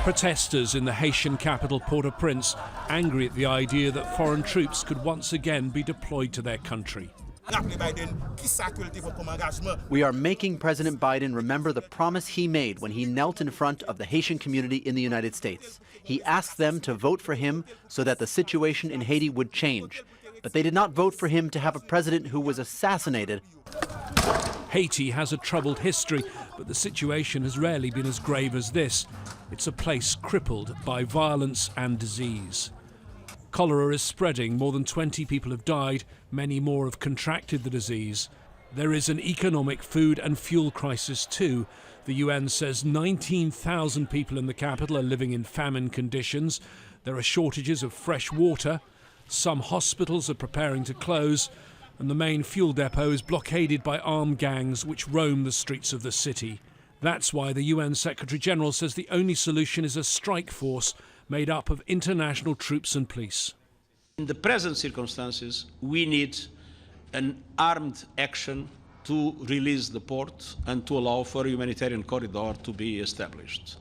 Protesters in the Haitian capital Port-au-Prince angry at the idea that foreign troops could once again be deployed to their country. We are making President Biden remember the promise he made when he knelt in front of the Haitian community in the United States. He asked them to vote for him so that the situation in Haiti would change. But they did not vote for him to have a president who was assassinated. Haiti has a troubled history, but the situation has rarely been as grave as this. It's a place crippled by violence and disease. Cholera is spreading. More than 20 people have died. Many more have contracted the disease. There is an economic, food and fuel crisis too. The UN says 19,000 people in the capital are living in famine conditions. There are shortages of fresh water. Some hospitals are preparing to close. And the main fuel depot is blockaded by armed gangs which roam the streets of the city. That's why the UN Secretary-General says the only solution is a strike force made up of international troops and police. In the present circumstances, we need an armed action to release the port and to allow for a humanitarian corridor to be established.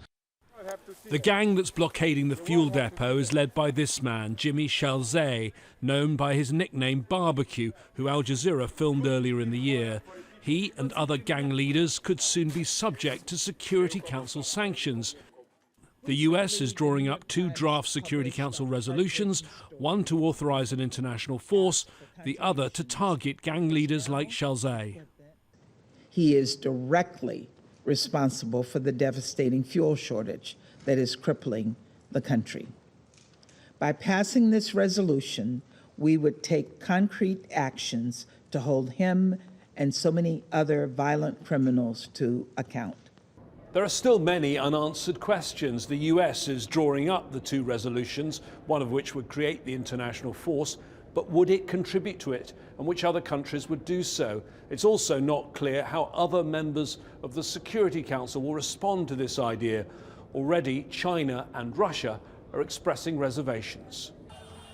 The gang that's blockading the fuel depot is led by this man, Jimmy Shalzay, known by his nickname Barbecue, who Al Jazeera filmed earlier in the year. He and other gang leaders could soon be subject to Security Council sanctions. The US is drawing up 2 draft Security Council resolutions, one to authorize an international force, the other to target gang leaders like Shalzay. He is directly responsible for the devastating fuel shortage that is crippling the country. By passing this resolution, we would take concrete actions to hold him and so many other violent criminals to account. There are still many unanswered questions. The US is drawing up the 2 resolutions, one of which would create the international force, but would it contribute to it, and which other countries would do so? It's also not clear how other members of the Security Council will respond to this idea. Already, China and Russia are expressing reservations.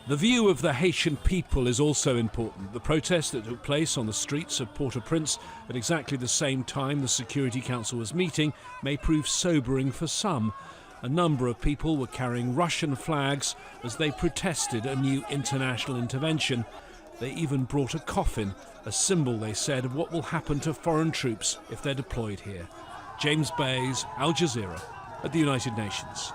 The view of the Haitian people is also important. The protest that took place on the streets of Port-au-Prince at exactly the same time the Security Council was meeting may prove sobering for some. A number of people were carrying Russian flags as they protested a new international intervention. They even brought a coffin, a symbol, they said, of what will happen to foreign troops if they're deployed here. James Bays, Al Jazeera, at the United Nations.